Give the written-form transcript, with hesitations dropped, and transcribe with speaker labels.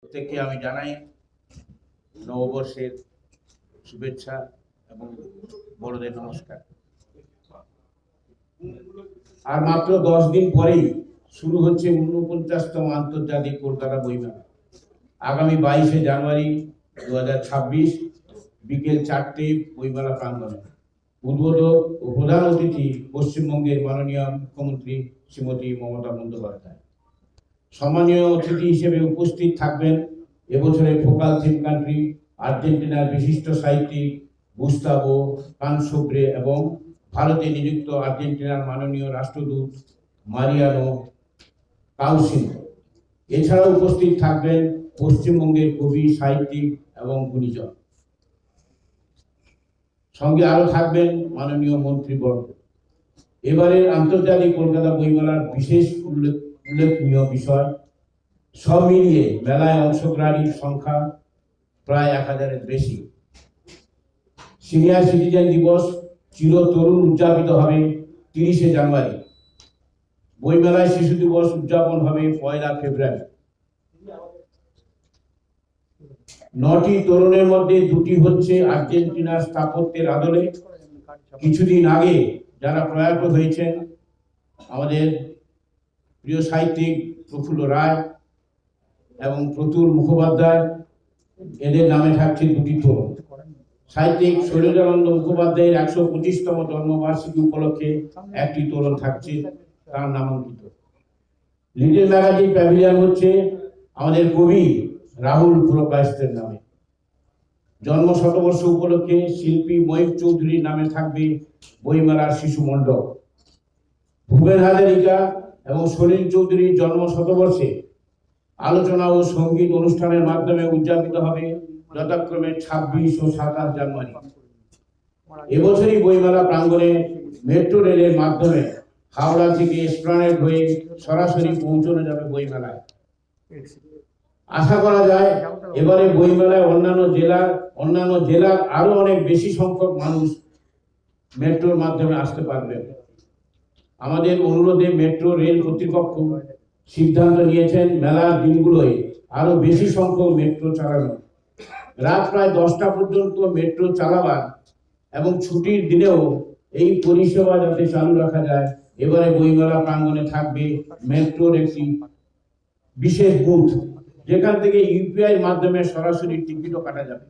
Speaker 1: প্রত্যেককে আমি জানাই নববর্ষের শুভেচ্ছা এবং বড়দের নমস্কার। আর মাত্র 10 দিন পরেই শুরু হচ্ছে 49তম আন্তর্জাতিক কলকাতা বইমেলা। আগামী 22শে জানুয়ারি 2026 বিকেল 4টে বইমেলা প্রাঙ্গণে। উদ্বোধক ও প্রধান অতিথি পশ্চিমবঙ্গের মাননীয় মুখ্যমন্ত্রী শ্রীমতী মমতা বন্দ্যোপাধ্যায়। সম্মানীয় অতিথি হিসেবে উপস্থিত থাকবেন এবছরের ফোকাল থিম কান্ট্রি আর্জেন্টিনার বিশিষ্ট সাহিত্যিক গুস্তাভো কানসোব্রে এবং ভারতে নিযুক্ত আর্জেন্টিনার মাননীয় রাষ্ট্রদূত মারিয়ানো কাউসিনো। এছাড়াও উপস্থিত থাকবেন পশ্চিমবঙ্গের কবি, সাহিত্যিক এবং গুণীজন। সঙ্গে আরো থাকবেন মাননীয় মন্ত্রীবর্গ। এবারের আন্তর্জাতিক কলকাতা বইমেলার বিশেষ উল্লেখনীয় বিষয়, সব মিলিয়ে মেলায় অংশগ্রহণীর সংখ্যা প্রায় 1000-এর বেশি। সিনিয়র সিটিজেন দিবস চিরতরুণ উদযাপিত হবে 30শে জানুয়ারি। বইমেলায় শিশু দিবস উদযাপন হবে 1 ফেব্রুয়ারি। 9টি তরুণের মধ্যে 2টি হচ্ছে আর্জেন্টিনার স্থাপত্যের আদলে। কিছুদিন আগে যারা প্রয়াত হয়েছেন আমাদের প্রিয় সাহিত্যিক প্রফুল্ল রায় এবং প্রতুল মুখোপাধ্যায়, এদের নামে থাকছে 2টি তরুণ। সাহিত্যিক শৈলজানন্দ মুখোপাধ্যায়ের 125তম জন্মবার্ষিকী উপলক্ষে 1টি তরুণ থাকছে, তার নামাঙ্কিত। লিটল ম্যাগাজিন প্যাভিলিয়ন হচ্ছে আমাদের কবি রাহুল পুরকায়স্থের নামে। জন্ম শতবর্ষ উপলক্ষে শিল্পী ময়ূর চৌধুরীর নামে থাকবে বইমেলার শিশু মণ্ডপ। ভূপেন হাজারিকা এবং সলিল চৌধুরীর জন্ম শতবর্ষে আলোচনা ও সঙ্গীত অনুষ্ঠানের মাধ্যমে উদযাপিত হবে যথাক্রমে 26 ও 27 জানুয়ারি। এবছরই বইমেলা প্রাঙ্গণে মেট্রো রেলের মাধ্যমে হাওড়া থেকে এসপ্লানেড হয়ে সরাসরি পৌঁছানো যাবে বইমেলায়। আশা করা যায় এবারে বইমেলায় অন্যান্য জেলার আরো অনেক বেশি সংখ্যক মানুষ মেট্রোর মাধ্যমে আসতে পারবেন। আমাদের অনুরোধে মেট্রো রেল কর্তৃপক্ষ সিদ্ধান্ত নিয়েছেন মেলার দিনগুলোয় আরো বেশি সংখ্যক মেট্রো চালানো। রাত প্রায় 10টা পর্যন্ত মেট্রো চালাবার এবং ছুটির দিনেও এই পরিষেবা যাতে চালু রাখা যায়, এবারে বইমেলা প্রাঙ্গণে থাকবে মেট্রোর একটি বিশেষ বুথ, যেখান থেকে ইউপিআই মাধ্যমে সরাসরি টিকিটও কাটা যাবে।